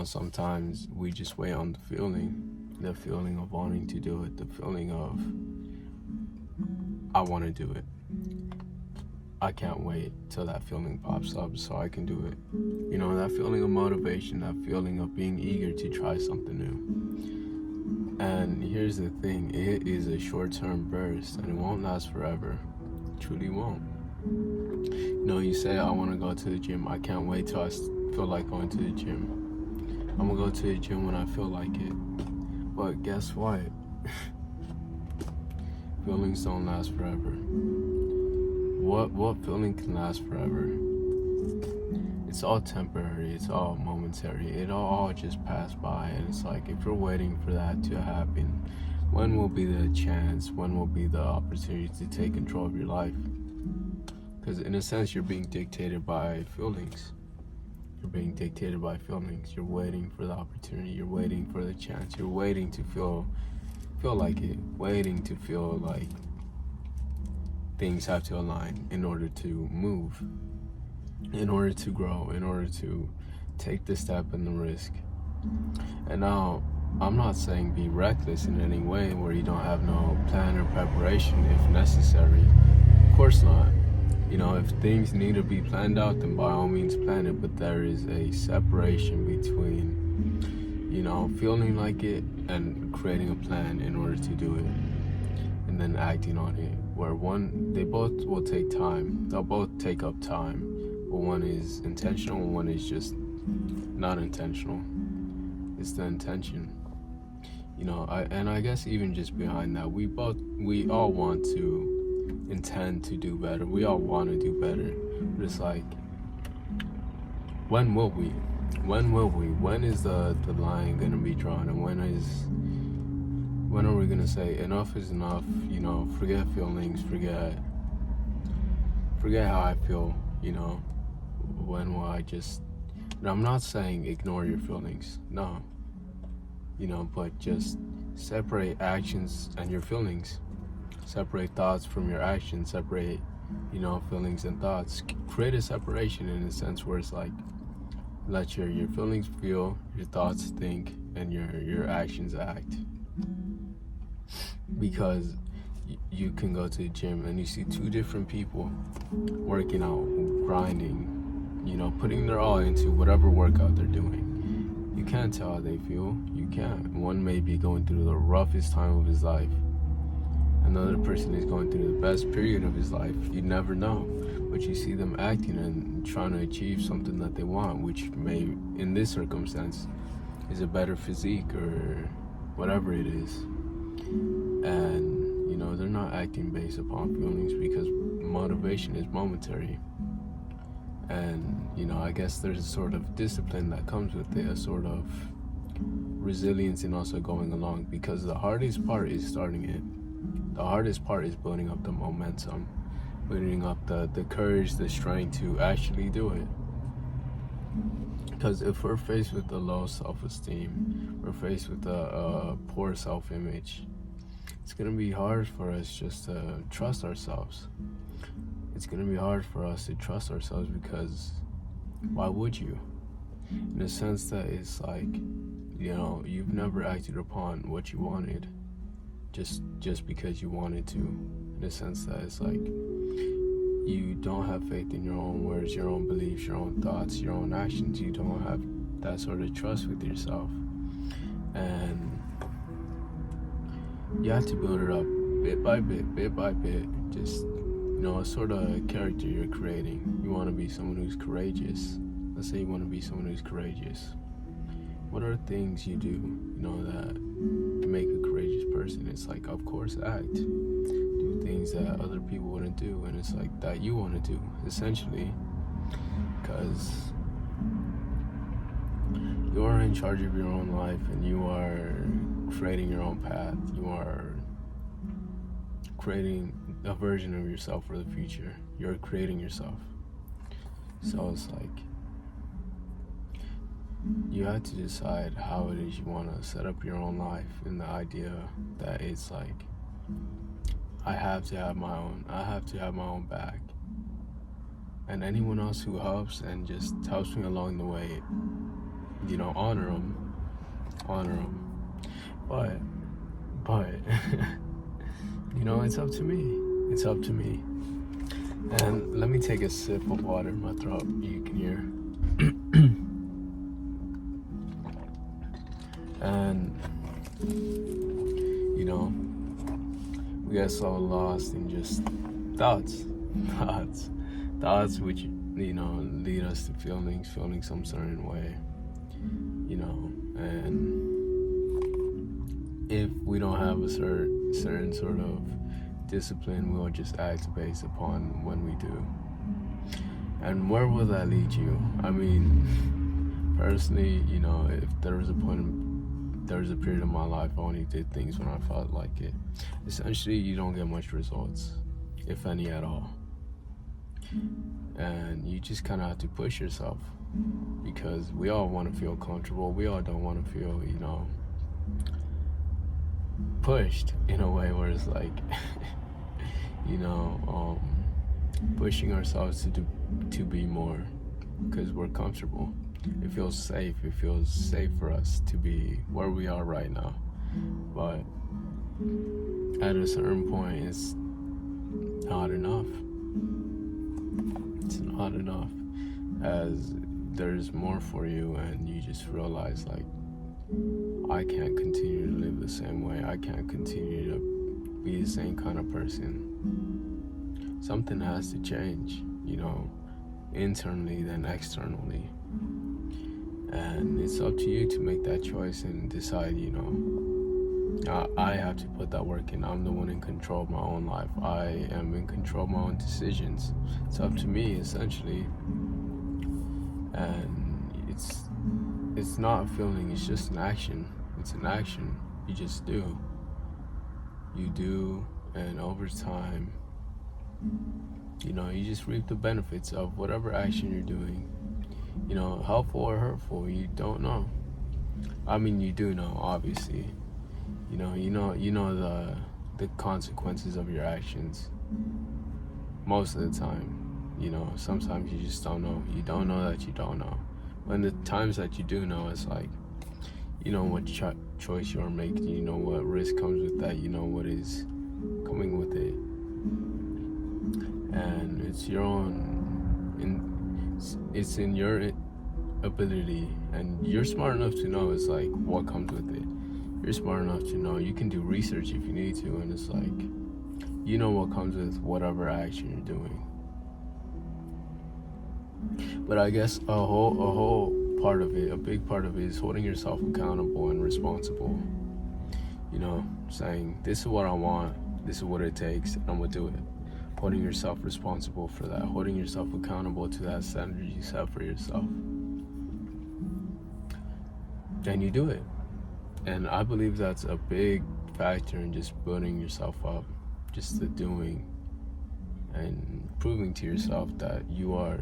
Sometimes we just wait on the feeling of wanting to do it, the feeling of, I want to do it. I can't wait till that feeling pops up so I can do it. That feeling of motivation, that feeling of being eager to try something new. And here's the thing, it is a short-term burst and it won't last forever. It truly won't. You say, I want to go to the gym. I can't wait till I feel like going to the gym. I'm gonna go to the gym when I feel like it. But guess what? Feelings don't last forever. What feeling can last forever? It's all temporary, it's all momentary, it all just passed by. And it's like, if you're waiting for that to happen, when will be the chance, when will be the opportunity to take control of your life? Because in a sense, you're being dictated by feelings. You're being dictated by feelings. You're waiting for the opportunity. You're waiting for the chance. You're waiting to feel like it. Waiting to feel like things have to align in order to move, in order to grow, in order to take the step and the risk. And now, I'm not saying be reckless in any way where you don't have no plan or preparation if necessary. Of course not. If things need to be planned out, then by all means plan it, but there is a separation between, feeling like it and creating a plan in order to do it, and then acting on it, where they both will take time. They'll both take up time, but one is intentional and one is just not intentional. It's the intention. I guess even just behind that, we all want to intend to do better. We all want to do better. But it's like, when will we? When is the line gonna be drawn? And when are we gonna say enough is enough? Forget feelings, forget how I feel. When will I just? And I'm not saying ignore your feelings. No. But just separate actions and your feelings. Separate thoughts from your actions. Separate, feelings and thoughts. Create a separation in a sense where it's like, let your feelings feel, your thoughts think, and your actions act. Because you can go to the gym and you see two different people working out, grinding, putting their all into whatever workout they're doing. You can't tell how they feel. You can't. One may be going through the roughest time of his life. Another person is going through the best period of his life. You never know. But you see them acting and trying to achieve something that they want, which may, in this circumstance, is a better physique or whatever it is. And, they're not acting based upon feelings because motivation is momentary. And, I guess there's a sort of discipline that comes with it, a sort of resilience and also going along, because the hardest part is starting it. The hardest part is building up the momentum, building up the courage, the strength to actually do it. Because if we're faced with the low self-esteem, we're faced with a poor self-image, it's going to be hard for us just to trust ourselves. It's going to be hard for us to trust ourselves because why would you? In a sense that it's like, you've never acted upon what you wanted just because you wanted to. In a sense that it's like, you don't have faith in your own words, your own beliefs, your own thoughts, your own actions. You don't have that sort of trust with yourself. And you have to build it up bit by bit, just, a sort of character you're creating. You want to be someone who's courageous. Let's say you want to be someone who's courageous. What are things you do, that make a courageous person? It's like, of course, act. Do things that other people wouldn't do, and it's like that you want to do, essentially. Because you are in charge of your own life, and you are creating your own path. You are creating a version of yourself for the future. You're creating yourself. So it's like, you have to decide how it is you want to set up your own life, and the idea that it's like, I have to have my own back. And anyone else who helps and just helps me along the way, honor them. But it's up to me. It's up to me. And let me take a sip of water in my throat. You can hear. And we get so lost in just thoughts, which lead us to feeling some certain way, and if we don't have a certain sort of discipline, we'll just act based upon when we do. And where will that lead you? I mean, personally, if there was a period of my life I only did things when I felt like it, essentially you don't get much results, if any at all. And you just kind of have to push yourself, because we all want to feel comfortable. We all don't want to feel, pushed in a way where it's like, pushing ourselves to be more, because we're comfortable. It feels safe. It feels safe for us to be where we are right now. But at a certain point, it's not enough. It's not enough, as there's more for you, and you just realize, like, I can't continue to live the same way. I can't continue to be the same kind of person. Something has to change, internally than externally. And it's up to you to make that choice and decide, I have to put that work in. I'm the one in control of my own life. I am in control of my own decisions. It's up to me, essentially. And it's not a feeling, it's just an action. It's an action. You just do. You do, and over time, you just reap the benefits of whatever action you're doing. Helpful or hurtful, you don't know. I mean, you do know, obviously. You know the consequences of your actions. Most of the time, sometimes you just don't know. You don't know that you don't know. When the times that you do know, it's like, you know what choice you're making. You know what risk comes with that. You know what is coming with it, and it's your own. It's in your ability, and you're smart enough to know. It's like what comes with it. You're smart enough to know. You can do research if you need to, and it's like, what comes with whatever action you're doing. But I guess a whole part of it, a big part of it, is holding yourself accountable and responsible. Saying, this is what I want, this is what it takes, and I'm gonna do it. Holding yourself responsible for that, holding yourself accountable to that standard you set for yourself. And you do it. And I believe that's a big factor in just building yourself up, just the doing, and proving to yourself that you are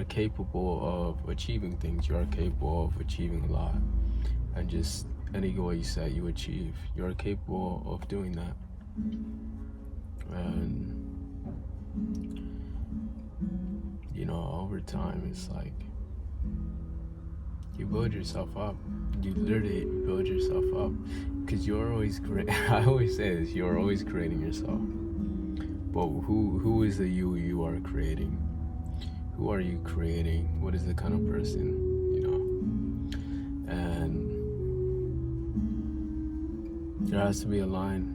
capable of achieving things. You are capable of achieving a lot, and just any goal you set, you achieve. You are capable of doing that. And over time, it's like you build yourself up. You literally build yourself up, because you're always I always say this: you're always creating yourself. But who is the you are creating? Who are you creating? What is the kind of person? And there has to be a line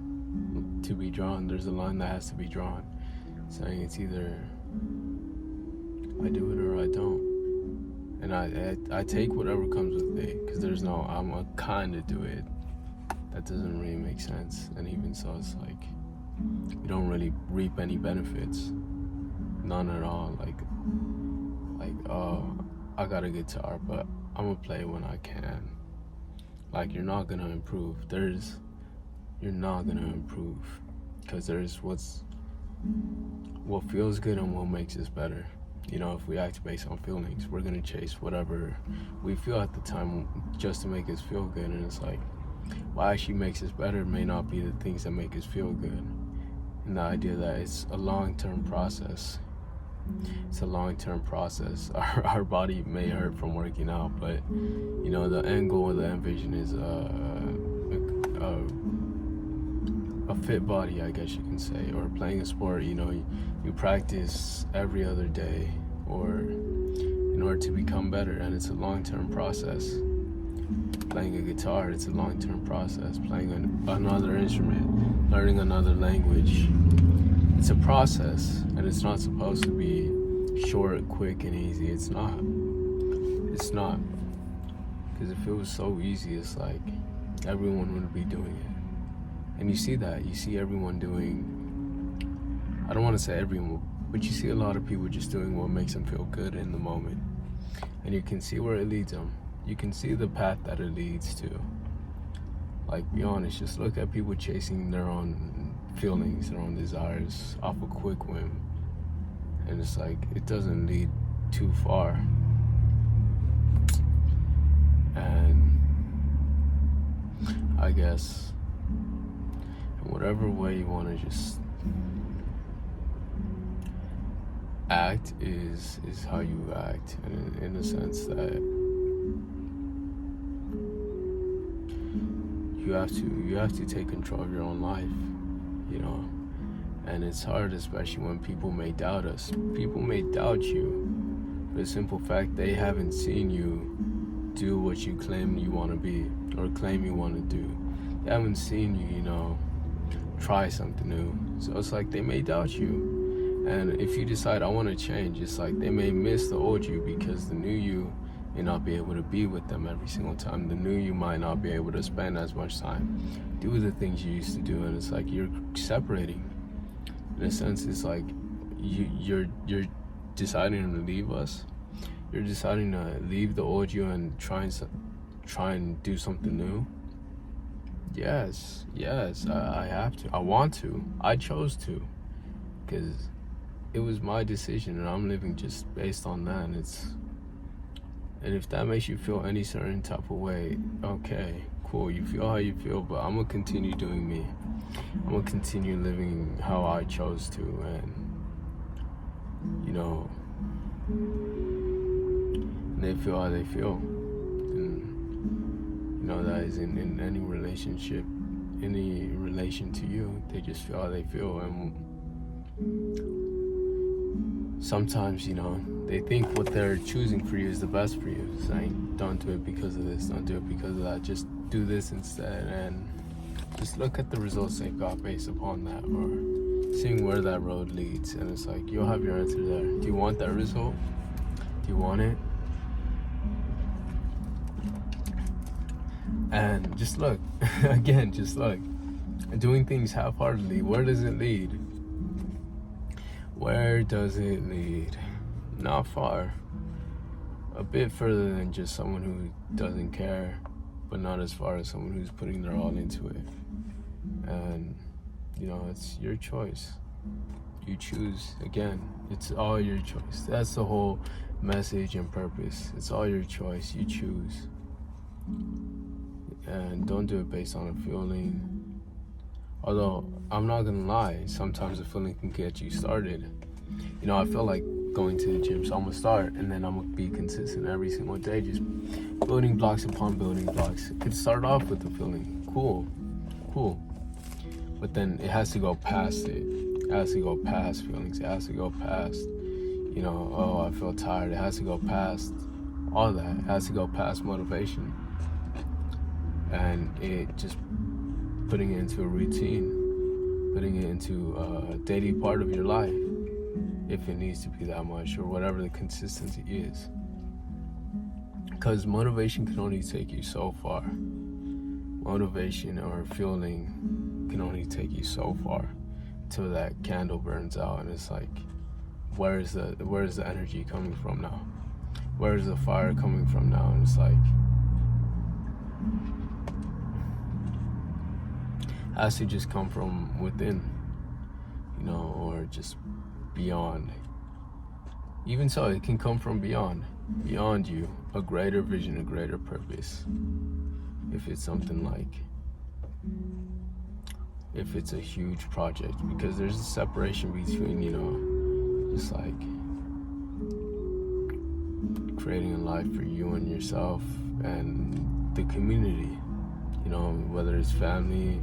to be drawn. There's a line that has to be drawn, saying it's either I do it or I don't. And I take whatever comes with it, because there's no I'm a kind of do it. That doesn't really make sense. And even so, it's like you don't really reap any benefits, none at all. Like I got a guitar, but I'm gonna play when I can. Like, you're not gonna improve. You're not gonna improve, because there's what feels good and what makes us better. If we act based on feelings, we're gonna chase whatever we feel at the time just to make us feel good. And it's like, what actually makes us better may not be the things that make us feel good. And the idea that it's a long-term process. It's a long-term process. Our body may hurt from working out, but you know, the end goal, the end vision is a fit body, I guess you can say, or playing a sport. You know, you practice every other day, or in order to become better, and it's a long-term process. Playing a guitar, it's a long-term process. Playing another instrument, learning another language, it's a process, and it's not supposed to be short, quick, and easy. It's not. It's not. Because if it was so easy, it's like everyone would be doing it. And you see that. You see everyone doing, I don't want to say everyone, but you see a lot of people just doing what makes them feel good in the moment. And you can see where it leads them. You can see the path that it leads to. Like, be honest, just look at people chasing their own feelings, their own desires off a quick whim. And it's like, it doesn't lead too far. And I guess in whatever way you want to just act is how you act, and in the sense that you have to take control of your own life, you know. And it's hard, especially when people may doubt us. People may doubt you for the simple fact they haven't seen you do what you claim you want to be, or claim you want to do. They haven't seen you, you know, try something new. So it's like they may doubt you. And if you decide, I want to change, it's like they may miss the old you, because the new you may not be able to be with them every single time. The new you might not be able to spend as much time, do the things you used to do. And it's like you're separating. In a sense, it's like you're deciding to leave us. You're deciding to leave the old you and try and do something new. Yes, I have to. I want to. I chose to, because it was my decision, and I'm living just based on that. And if that makes you feel any certain type of way, okay, cool. You feel how you feel, but I'm gonna continue doing me. I'm gonna continue living how I chose to, and you know, they feel how they feel. And you know, that is in any relationship, any relation to you, they just feel how they feel. And sometimes, you know, they think what they're choosing for you is the best for you. Saying, don't do it because of this, don't do it because of that, just do this instead. And just look at the results they've got based upon that, or seeing where that road leads. And it's like, you'll have your answer there. Do you want that result? Do you want it? And just look, again, just look. Doing things half-heartedly, where does it lead? Where does it lead? Not far. A bit further than just someone who doesn't care, but not as far as someone who's putting their all into it. And, you know, it's your choice. You choose. Again, it's all your choice. That's the whole message and purpose. It's all your choice. You choose. And don't do it based on a feeling. Although, I'm not gonna lie, sometimes a feeling can get you started. You know, I feel like going to the gym, so I'm gonna start, and then I'm gonna be consistent every single day, just building blocks upon building blocks. It could start off with a feeling, cool, but then it has to go past it. It has to go past feelings. It has to go past, you know, oh, I feel tired. It has to go past all that. It has to go past motivation, and it just putting it into a routine, putting it into a daily part of your life, if it needs to be that much, or whatever the consistency is. Because motivation can only take you so far. Motivation or feeling can only take you so far till that candle burns out, and it's like, where's the energy coming from now? Where's the fire coming from now? And it's like, has to just come from within, you know, or just beyond. Even so, it can come from beyond you, a greater vision, a greater purpose. If it's something like, if it's a huge project, because there's a separation between, you know, just like creating a life for you and yourself and the community. You know, whether it's family,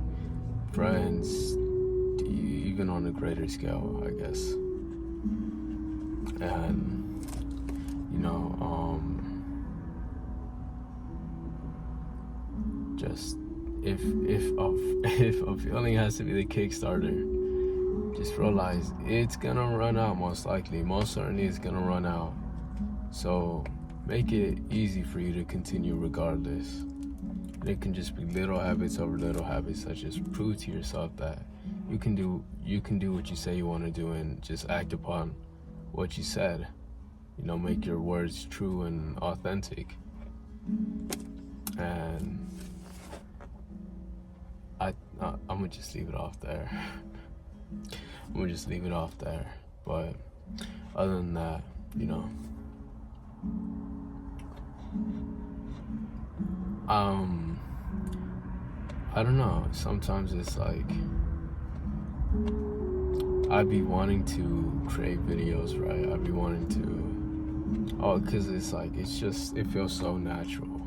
friends, even on a greater scale, I guess. And you know, just if a feeling has to be the Kickstarter, just realize it's gonna run out. Most likely, most certainly, it's gonna run out. So make it easy for you to continue regardless. And it can just be little habits over little habits that just prove to yourself that you can do what you say you want to do, and just act upon what you said. You know, make your words true and authentic. And I'm gonna just leave it off there. I'm gonna just leave it off there. But other than that, you know, I don't know. Sometimes it's like I'd be wanting to create videos, right? I'd be wanting to, because it's like, it feels so natural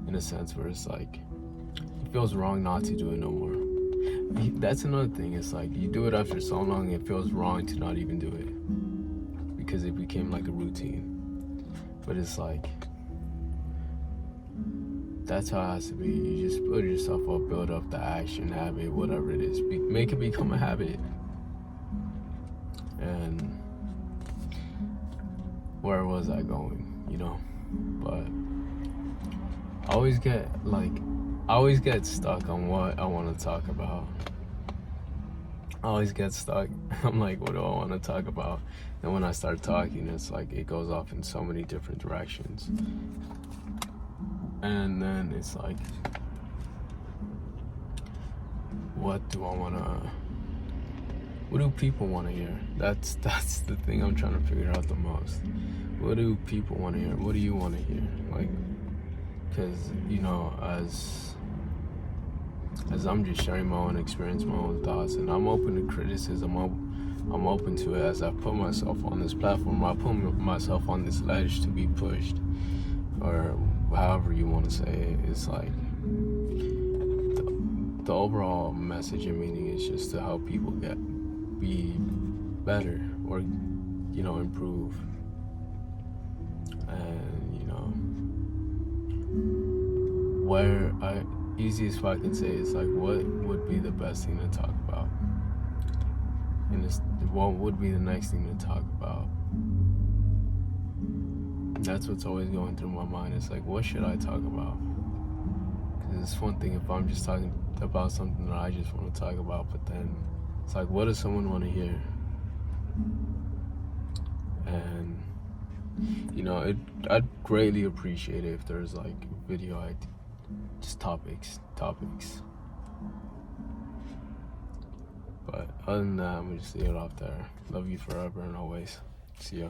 in a sense where it's like, it feels wrong not to do it no more. That's another thing. It's like you do it after so long, it feels wrong to not even do it because it became like a routine. But it's like, that's how it has to be. You just build yourself up, build up the action habit, whatever it is. Make it become a habit. And where was I going, you know? But I always get stuck on what I want to talk about. I always get stuck. I'm like, what do I want to talk about? And when I start talking, it's like it goes off in so many different directions. And then it's like, what do people want to hear? That's the thing I'm trying to figure out the most. What do people want to hear? What do you want to hear? Like, because, you know, as I'm just sharing my own experience, my own thoughts, and I'm open to criticism. I'm open to it. As I put myself on this platform, I put myself on this ledge to be pushed, or however you want to say it. It's like the overall message and meaning is just to help people be better, or, you know, improve. And, you know, easiest way I can say is like, what would be the best thing to talk about? And what would be the next thing to talk about? That's what's always going through my mind. It's like, what should I talk about? Because it's one thing if I'm just talking about something that I just want to talk about, but then it's like, what does someone want to hear? And, you know, I'd greatly appreciate it if there's like video just topics. But other than that, I'm gonna just leave it off there. Love you forever and always. See ya.